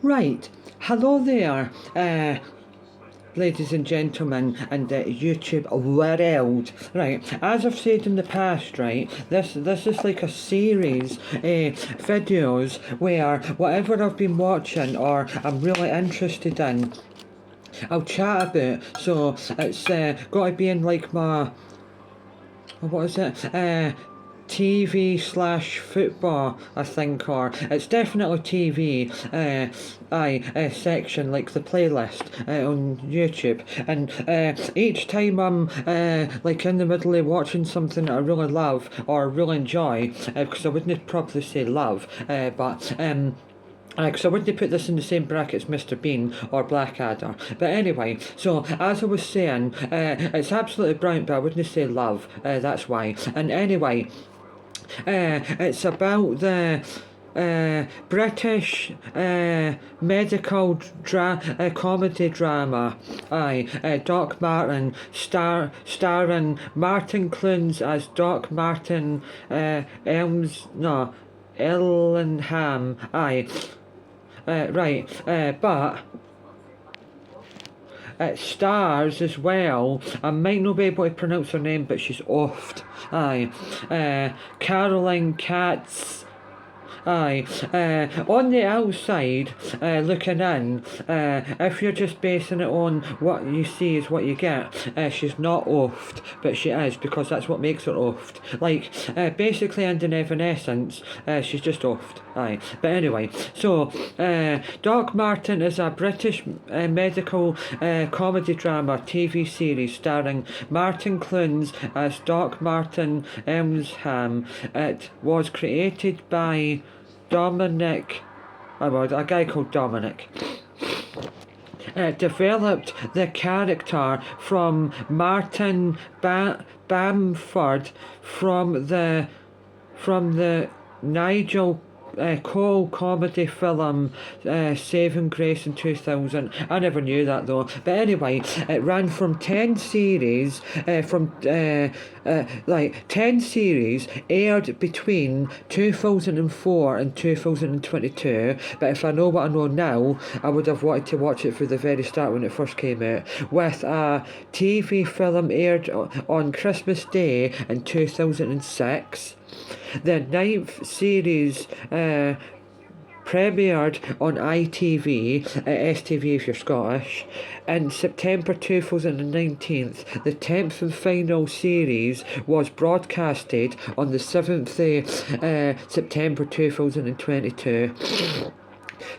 Right, hello there, ladies and gentlemen, and YouTube world. Right, as I've said in the past, right, this is like a series, videos where whatever I've been watching or I'm really interested in, I'll chat about. So it's got to be in like my what is it? TV slash football, I think, or it's definitely TV. Section like the playlist on YouTube, and each time I'm like in the middle of watching something that I really love or really enjoy, because I wouldn't probably say love, but because I wouldn't put this in the same bracket as Mr. Bean or Blackadder. But anyway, so as I was saying, it's absolutely brilliant, but I wouldn't say love. That's why. And anyway, it's about the British medical comedy drama. Doc Martin, starring Martin Clunes as Doc Martin Ellingham. But it stars as well. I might not be able to pronounce her name, but she's oft. Caroline Katz. On the outside, looking in, if you're just basing it on what you see is what you get, she's not oft, but she is, because that's what makes her oft. Like, basically in Evanescence, she's just oft. But anyway, so, Doc Martin is a British medical comedy drama TV series starring Martin Clunes as Doc Martin Elmsham. It was created by a guy called Dominic, developed the character from Martin Bamford from the Nigel Cole comedy film Saving Grace in 2000. I never knew that though. But anyway, it ran from 10 series, 10 series aired between 2004 and 2022. But if I know what I know now, I would have wanted to watch it from the very start when it first came out. With a TV film aired on Christmas Day in 2006. The ninth series premiered on ITV, STV if you're Scottish, in September 2019. The 10th and final series was broadcasted on the 7th September 2022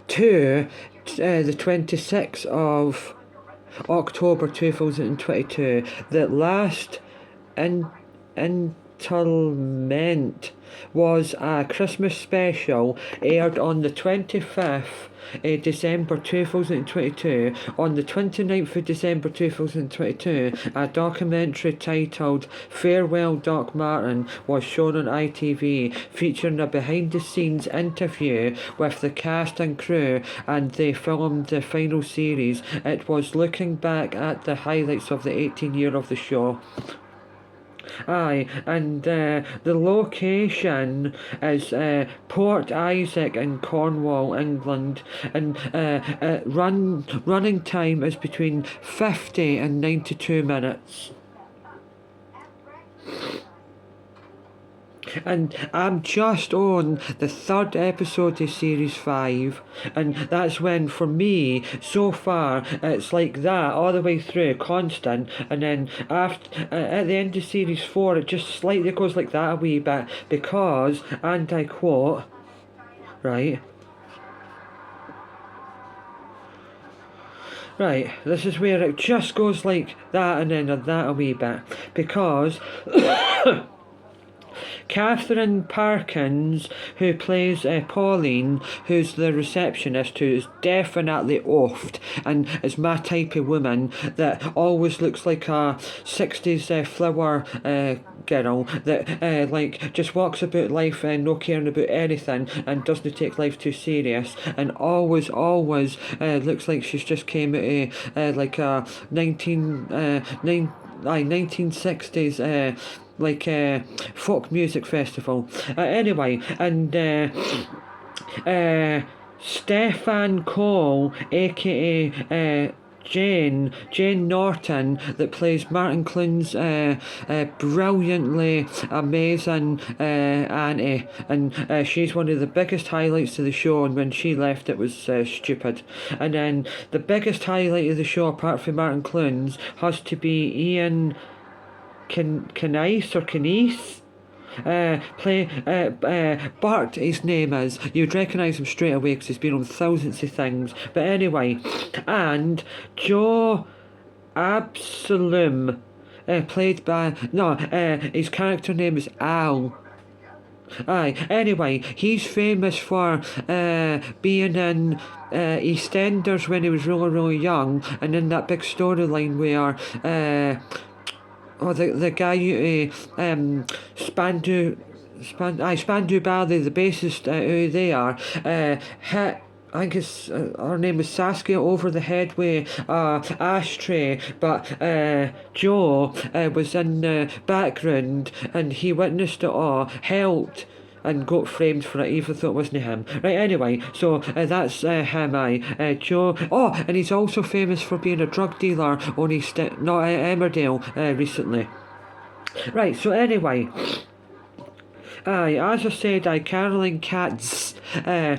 to the 26th of October 2022. The last Interment was a Christmas special aired on the 25th December 2022. On the 29th of December 2022, a documentary titled Farewell Doc Martin was shown on ITV, featuring a behind-the-scenes interview with the cast and crew, and they filmed the final series. It was looking back at the highlights of the 18-year of the show. And the location is Port Isaac in Cornwall, England, and running time is between 50 and 92 minutes. And I'm just on the third episode of series 5, and that's when, for me, so far, it's like that all the way through, constant, and then after at the end of series 4, it just slightly goes like that a wee bit, because, and I quote, right, this is where it just goes like that and then that a wee bit, because Catherine Parkins, who plays Pauline, who's the receptionist, who is definitely oft and is my type of woman that always looks like a 60s flower girl that like just walks about life and no caring about anything and doesn't take life too serious, and always looks like she's just came out of like a 1960s folk music festival. Anyway, and Stefan Cole, aka Jane Norton, that plays Martin Clunes' brilliantly amazing auntie, and she's one of the biggest highlights of the show. And when she left, it was stupid. And then the biggest highlight of the show, apart from Martin Clunes, has to be Ian Canise. Play Bart, his name is. You'd recognise him straight away because he's been on thousands of things. But anyway, and Joe Absolum, played by his character name is Al. Aye, anyway, he's famous for being in EastEnders when he was really, really young, and in that big storyline where the guy Spandu Ballet, the bassist, who they are, hit. I think her name is Saskia over the head with ashtray, but Joe was in the background and he witnessed it all, helped, and got framed for it, even though it wasn't him. Right, anyway, so that's him, Joe. Oh, and he's also famous for being a drug dealer on Emmerdale recently. Right, so anyway, as I said, Caroline Katz, her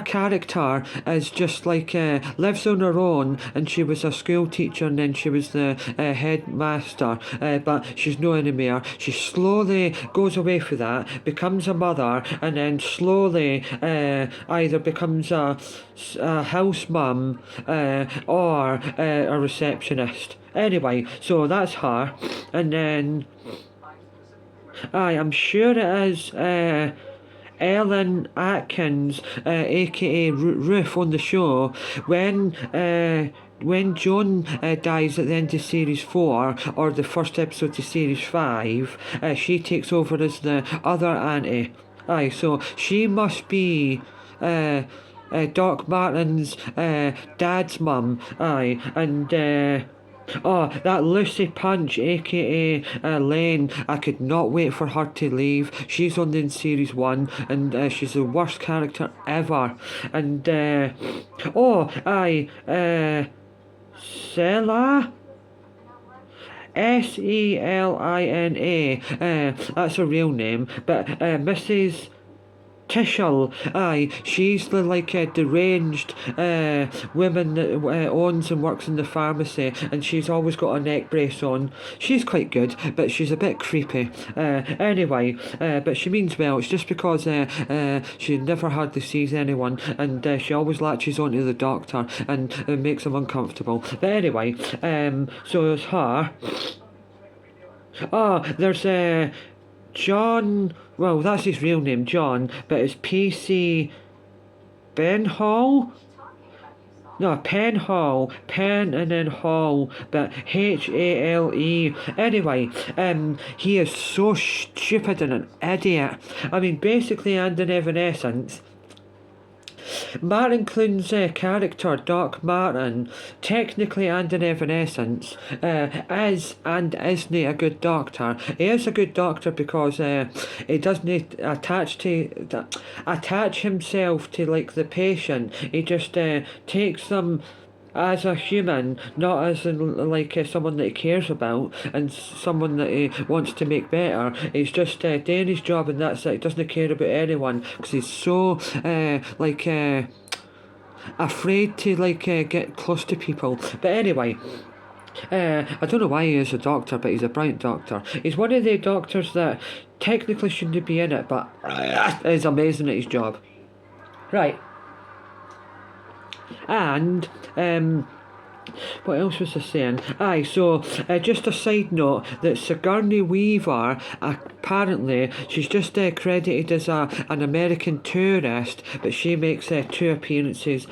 character is just like, lives on her own, and she was a school teacher and then she was the headmaster, but she's no anymore. She slowly goes away from that, becomes a mother, and then slowly either becomes a house mum or a receptionist. Anyway, so that's her, and then I'm sure it is Ellen Atkins, aka Ruth, on the show when Joan dies at the end of series 4 or the first episode of series 5. She takes over as the other auntie. So she must be Doc Martin's dad's mum. And that Lucy Punch, aka Lane, I could not wait for her to leave. She's on in series 1, and she's the worst character ever. And Sela. Selina, that's her real name, but Mrs. Tishel, she's the deranged woman that owns and works in the pharmacy, and she's always got a neck brace on. She's quite good, but she's a bit creepy. Anyway, but she means well. It's just because she never hardly sees anyone, and she always latches onto the doctor, and it makes him uncomfortable. But anyway, so it's her. There's John, well, that's his real name, John, but it's P.C. Penhall? No, Penhall, Pen and then Hall, but Hale. Anyway, he is so stupid and an idiot. I mean, basically, and in Evanescence, Martin Clunes' character, Doc Martin, technically and in Evanescence, is and isn't a good doctor. He is a good doctor because he doesn't attach himself to the patient. He just takes them as a human, not as someone that he cares about and someone that he wants to make better. He's just doing his job, and that's it. He doesn't care about anyone because he's so afraid to get close to people. But anyway, I don't know why he is a doctor, but he's a brilliant doctor. He's one of the doctors that technically shouldn't be in it, but is amazing at his job. Right. And what else was I saying? So just a side note that Sigourney Weaver, apparently she's just credited as an American tourist, but she makes 2 appearances,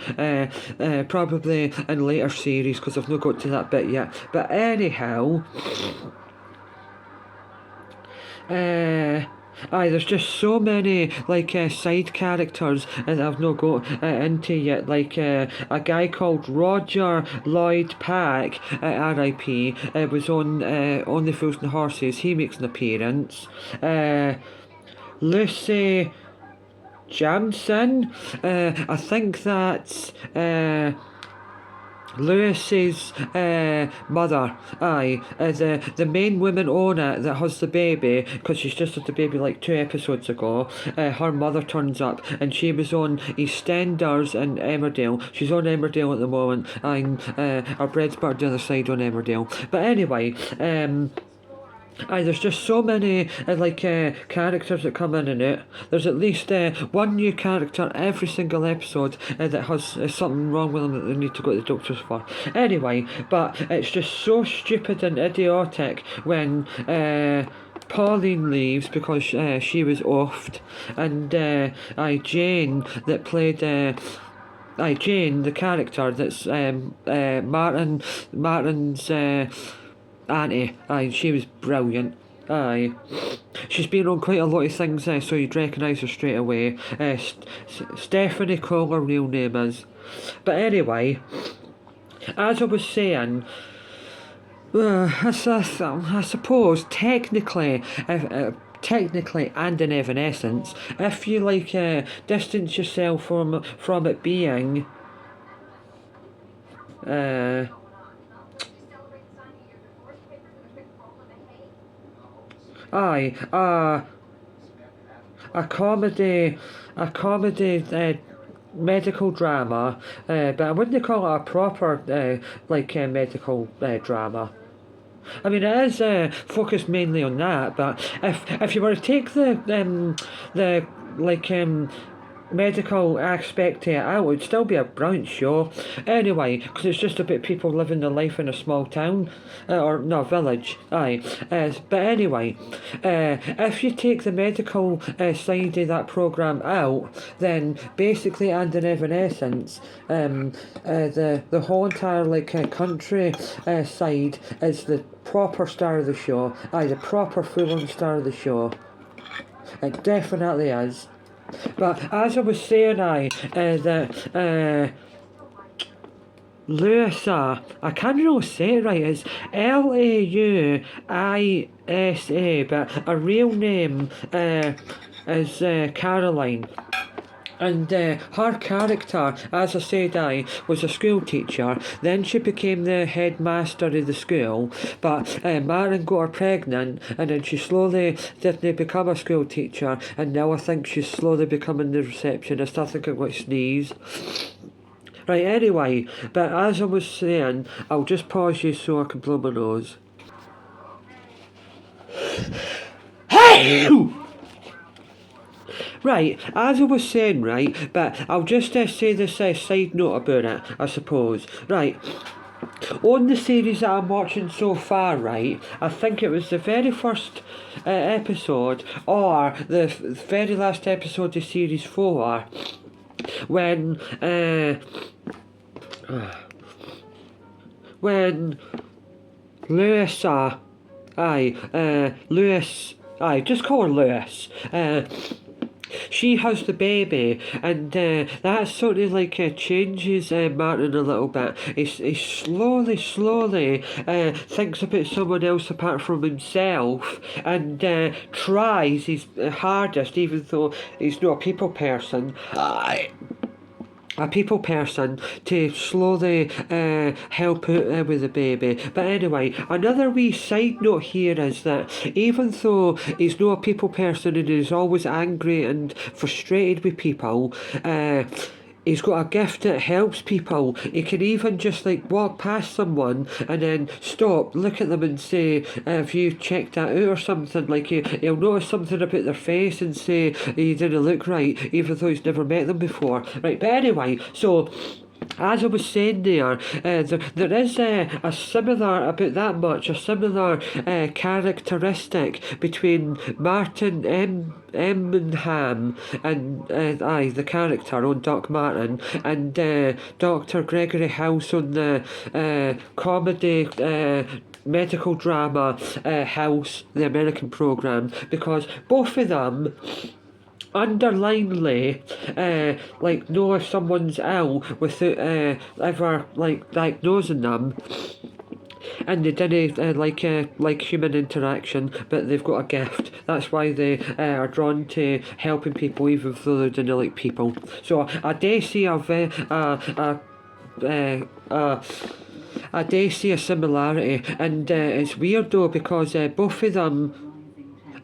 probably in later series because I've not got to that bit yet. But anyhow, there's just so many side characters that I've not got into yet. A guy called Roger Lloyd Pack, R.I.P. Was on the Fools and Horses. He makes an appearance. Lucy Jamson. I think that's Lewis's mother, the main woman on it that has the baby, because she's just had the baby like 2 episodes ago. Her mother turns up, and she was on EastEnders in Emmerdale. She's on Emmerdale at the moment, and our bread's buttered the other side on Emmerdale. But anyway, there's just so many characters that come in it. There's at least one new character every single episode that has something wrong with them that they need to go to the doctors for. Anyway, but it's just so stupid and idiotic when Pauline leaves because she was offed, and Jane that played. Jane, the character that's Martin's auntie, she was brilliant. She's been on quite a lot of things, so you'd recognise her straight away. Stephanie Cole, her real name is. But anyway, as I was saying, I suppose technically, and in Evanescence, if you distance yourself from it being a comedy medical drama, but I wouldn't call it a proper medical drama. I mean, it is focused mainly on that, but if you were to take the medical aspect to it out, it would still be a brilliant show. Anyway, because it's just about people living their life in a small town, or no, village. But anyway, if you take the medical side of that programme out, then basically, and in Evanescence, the whole entire country side is the proper star of the show. The proper full-on star of the show. It definitely is. But as I was saying, that Louisa, I can't really say it right, it's Lauisa, but her real name is Caroline. And her character, as I said, was a school teacher. Then she became the headmaster of the school. But Martin got her pregnant, and then she slowly didn't become a school teacher. And now I think she's slowly becoming the receptionist. I think I'm going to sneeze. Right, anyway, but as I was saying, I'll just pause you so I can blow my nose. Hey! Right, as I was saying, right, but I'll just say this side note about it, I suppose. Right, on the series that I'm watching so far, right, I think it was the very first episode, or the very last episode of Series 4, when Louisa, just call her Lewis, she has the baby, and that sort of changes Martin a little bit. He slowly thinks about someone else apart from himself, and tries his hardest, even though he's not a people person. To slowly help out with the baby. But anyway, another wee side note here is that even though he's not a people person and he's always angry and frustrated with people, he's got a gift that helps people. He can even just walk past someone and then stop, look at them and say, have you checked that out or something? He'll notice something about their face and say, you didn't look right, even though he's never met them before. Right, but anyway, so as I was saying there is a similar, about that much, a similar characteristic between Martin Emmenham and the character on Doc Martin, and Dr. Gregory House on the comedy medical drama House, the American programme, because both of them underlinedly know if someone's ill without ever diagnosing them. and they didn't like human interaction, but they've got a gift. That's why they are drawn to helping people, even though they didn't like people. So I do see I do see a similarity, and it's weird though because both of them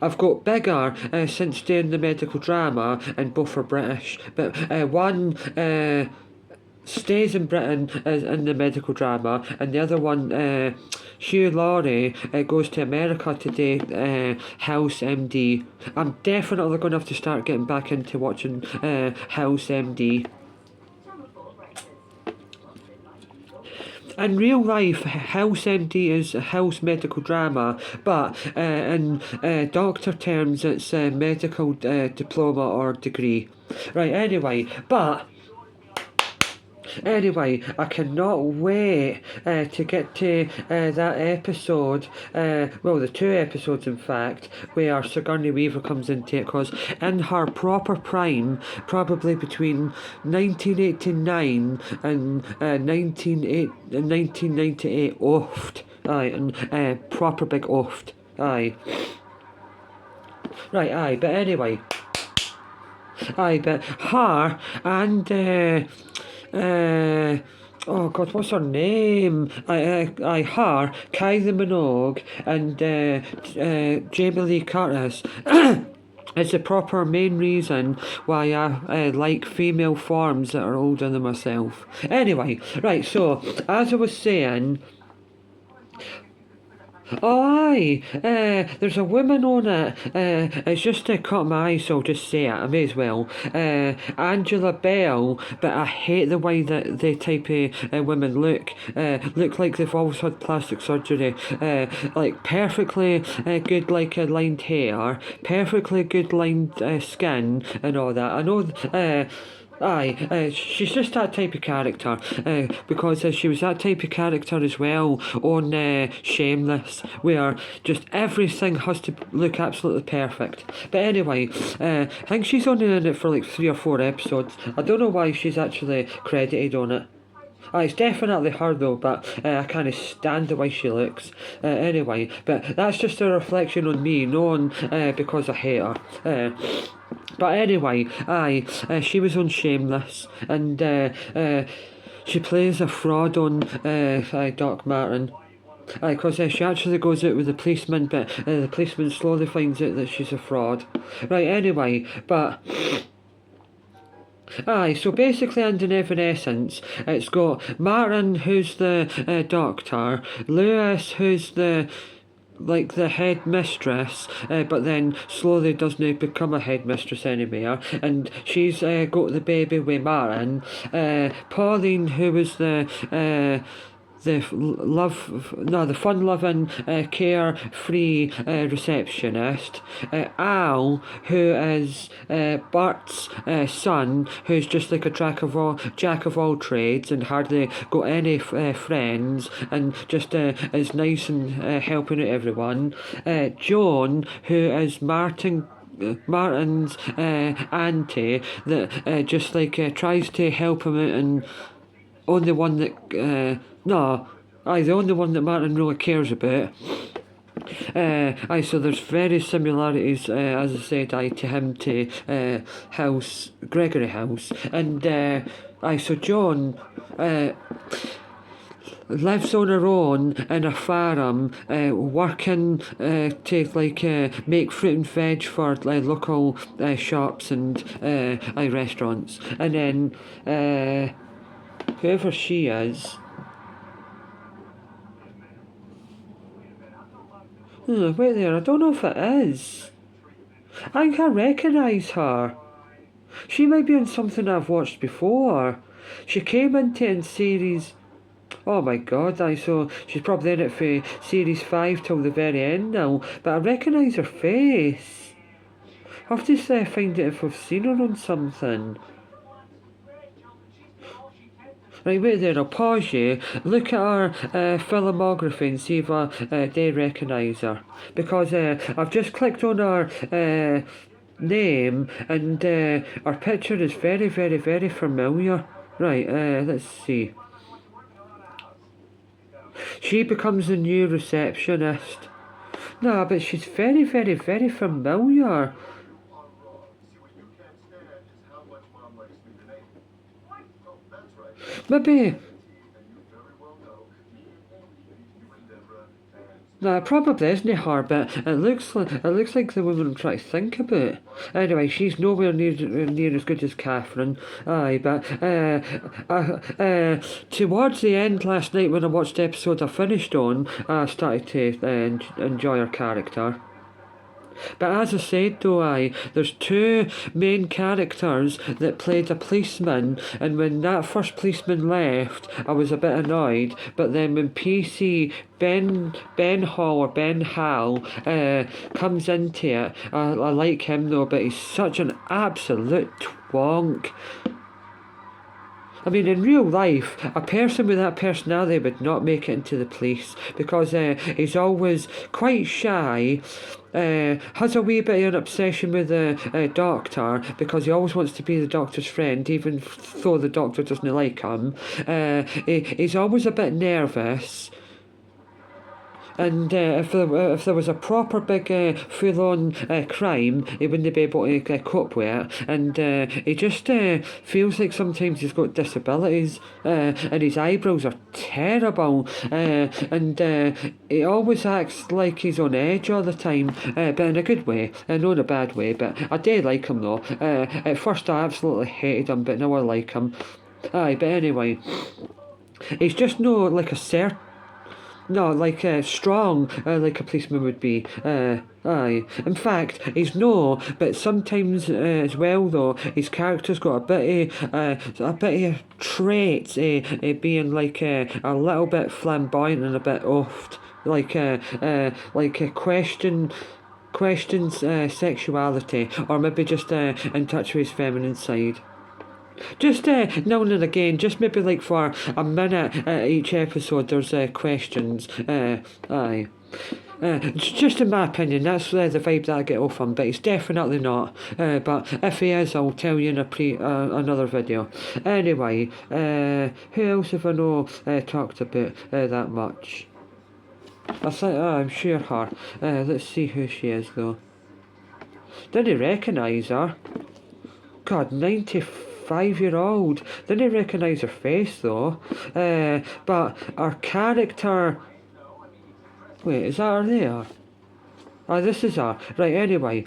have got bigger since doing the medical drama, and both are British. But one stays in Britain as in the medical drama, and the other one, Hugh Laurie, goes to America to do House MD. I'm definitely going to have to start getting back into watching House MD. In real life, House MD is a house medical drama, but in doctor terms, it's a medical diploma or degree. Right, Anyway, I cannot wait to get to that episode, well, the two episodes in fact, where Sigourney Weaver comes into it, because in her proper prime, probably between 1989 and 1998, oft, aye, and proper big oft, aye. Right, aye, but anyway, but her and oh God, what's her name? Her, Kylie Minogue, and Jamie Lee Curtis. It's the proper main reason why I like female forms that are older than myself. Anyway, right, so as I was saying, oh aye, there's a woman on it, it's just caught my eye, so I'll just say it, I may as well. Angela Bell, but I hate the way that they type of women look like they've always had plastic surgery, like perfectly good like lined hair, perfectly good lined skin and all that. I know, she's just that type of character, because she was that type of character as well on Shameless, where just everything has to look absolutely perfect. But anyway, I think she's only in it for like 3 or 4 episodes. I don't know why she's actually credited on it. It's definitely her though, but I can't stand the way she looks. Anyway, but that's just a reflection on me, not on because I hate her. But anyway, she was on Shameless, and she plays a fraud on Doc Martin. Because she actually goes out with the policeman, but the policeman slowly finds out that she's a fraud. Right, anyway, but so basically under Evanescence, it's got Martin, who's the doctor, Lewis, who's the head mistress, but then slowly doesn't become a headmistress anymore, and she's got the baby with Martin, Pauline, who was the fun-loving, carefree receptionist. Al, who is Bart's son, who's just like a jack of all trades and hardly got any friends, and just is nice and helping out everyone. Joan, who is Martin's auntie, that just tries to help him out, and only one that the only one that Martin really cares about. So there's very similarities, as I said, to him, to Gregory House, and so John lives on her own in a farm, working to make fruit and veg for local shops and restaurants, and then whoever she is. Wait there, I don't know if it is. I think I recognise her. She might be in something I've watched before. She came into it in series... Oh my God, so she's probably in it for series 5 till the very end now. But I recognise her face. I'll have to find it if I've seen her on something. Right, wait there, I'll pause you, look at her filmography and see if I do recognise her. Because I've just clicked on her name, and her picture is very, very, very familiar. Right, let's see. She becomes the new receptionist. No, but she's very, very, very familiar. Maybe. No, it probably isn't her, but it looks like the woman I'm trying to think about. Anyway, she's nowhere near as good as Catherine. Aye, but towards the end last night when I watched the episode I finished on, I started to enjoy her character. But as I said though, there's two main characters that played a policeman, and when that first policeman left, I was a bit annoyed. But then when PC Ben Hall or Ben Hall comes into it, I like him though, but he's such an absolute twonk. I mean, in real life, a person with that personality would not make it into the police because he's always quite shy. Has a wee bit of an obsession with the doctor because he always wants to be the doctor's friend, even though the doctor doesn't like him. He's always a bit nervous. And if there was a proper big full-on crime, he wouldn't be able to cope with it. And he just feels like sometimes he's got disabilities, and his eyebrows are terrible. And he always acts like he's on edge all the time, but in a good way, not in a bad way. But I do like him though. At first I absolutely hated him, but now I like him. Aye, but anyway, he's just no like a cert. No, like strong, like a policeman would be. Aye. In fact, he's no, but sometimes as well though, his character's got a bit of traits, being like a little bit flamboyant and a bit oft, like a questions sexuality, or maybe just in touch with his feminine side. Just now and again, just maybe like for a minute each episode, there's questions. Aye. Just in my opinion, that's the vibe that I get off him, but he's definitely not. But if he is, I'll tell you in another video. Anyway, who else have I talked about that much? I think, I'm sure her. Let's see who she is though. Didn't recognise her. God, 95-year-old. Didn't recognise her face though. But her character. Wait, is that her there? Ah, this is her. Right, anyway.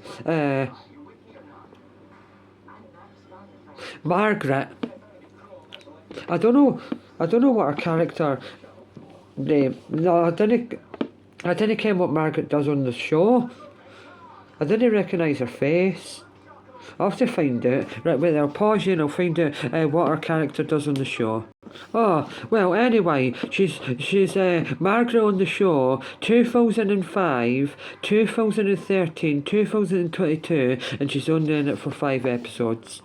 Margaret. I don't know what her character name. No, I didn't care what Margaret does on the show. I didn't recognise her face. I'll have to find it. Right, wait, I'll pause you and I'll find out what her character does on the show. Oh, well, anyway, she's Margaret on the show, 2005, 2013, 2022, and she's only in it for 5 episodes.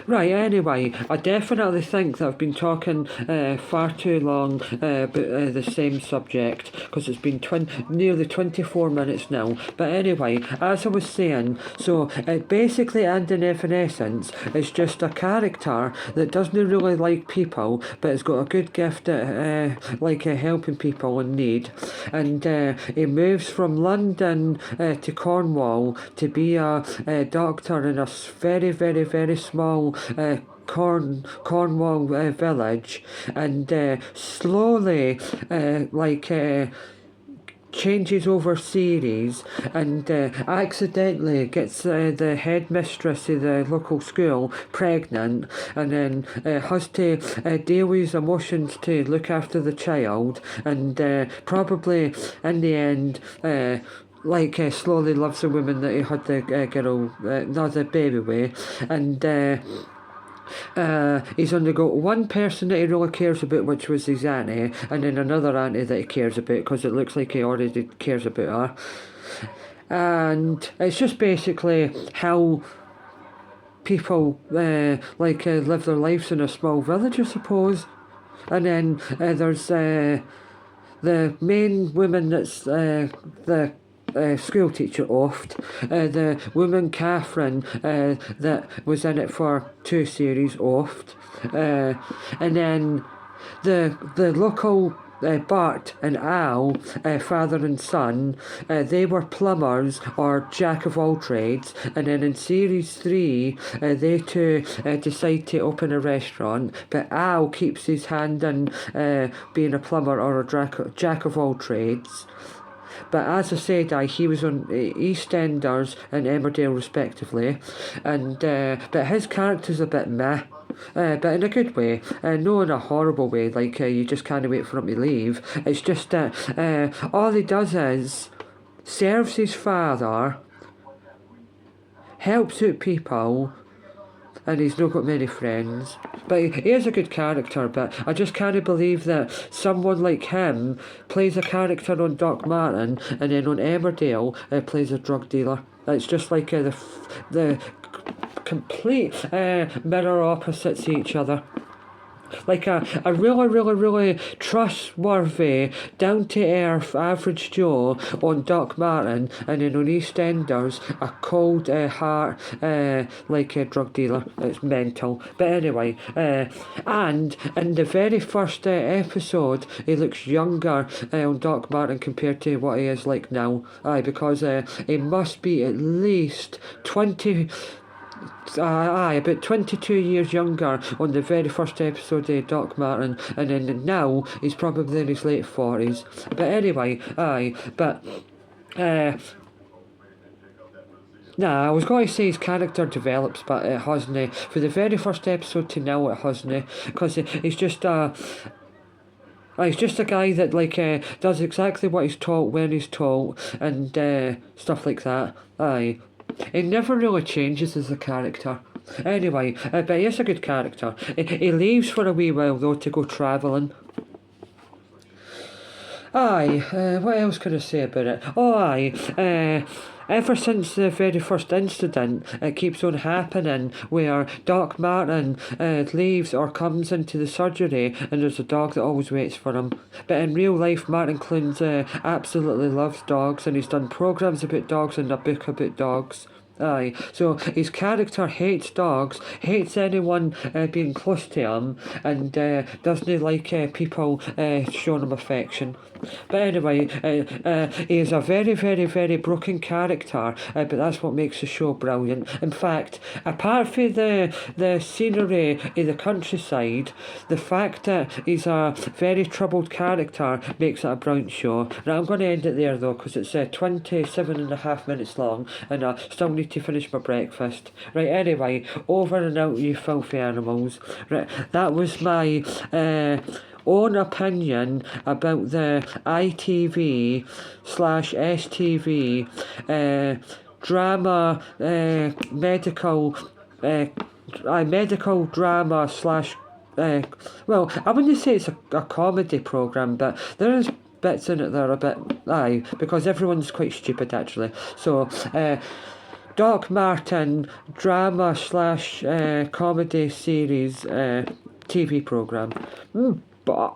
Right, anyway, I definitely think that I've been talking far too long about the same subject, because it's been nearly 24 minutes now. But anyway, as I was saying, so basically and in essence, it's just a character that doesn't really like people, but has got a good gift at helping people in need. And he moves from London to Cornwall to be a doctor in a very, very, very small Cornwall village, and slowly changes over series, and accidentally gets the headmistress of the local school pregnant, and then has to deal with his emotions to look after the child, and probably in the end slowly loves the woman that he had the the baby with, and he's only got one person that he really cares about, which was his auntie, and then another auntie that he cares about, because it looks like he already cares about her. And it's just basically how people live their lives in a small village, I suppose. And then there's the main woman that's the school teacher oft, the woman Catherine that was in it for 2 series oft, and then the local Bart and Al, father and son, they were plumbers or jack of all trades, and then in series 3, they two decide to open a restaurant, but Al keeps his hand in being a plumber or a jack of all trades. But as I said, he was on EastEnders and Emmerdale respectively, and but his character's a bit meh. But in a good way, no in a horrible way, like you just can't wait for him to leave. It's just that all he does is serves his father, helps out people, and he's not got many friends. But he is a good character, but I just can't believe that someone like him plays a character on Doc Martin and then on Emmerdale plays a drug dealer. It's just like the complete mirror opposites each other. Like a really trustworthy, down-to-earth average Joe on Doc Martin, and then on EastEnders, a cold heart, like a drug dealer. It's mental. But anyway, and in the very first episode, he looks younger on Doc Martin compared to what he is like now. Because he must be at least 20... about 22 years younger on the very first episode of Doc Martin, and then now he's probably in his late 40s. But anyway, but I was going to say his character develops, but it hasn't. For the very first episode to now, it hasn't, because he's just he's just a guy that does exactly what he's taught when he's taught, and stuff like that. He never really changes as a character. Anyway, but he is a good character. He leaves for a wee while though to go travelling. What else can I say about it? Ever since the very first incident, it keeps on happening where Doc Martin leaves or comes into the surgery and there's a dog that always waits for him. But in real life, Martin Clunes absolutely loves dogs, and he's done programmes about dogs and a book about dogs. So his character hates dogs, hates anyone being close to him, and doesn't like people showing him affection. But anyway, he is a very broken character, but that's what makes the show brilliant. In fact, apart from the scenery in the countryside, the fact that he's a very troubled character makes it a brilliant show. Now I'm going to end it there though, because it's 27.5 minutes long, and I still need to finish my breakfast. Right, anyway, over and out, you filthy animals. Right, that was my own opinion about the ITV/STV drama, medical drama slash well, I wouldn't say it's a comedy programme, but there is bits in it that are a bit because everyone's quite stupid actually. So Doc Martin drama slash comedy series TV programme. Bye.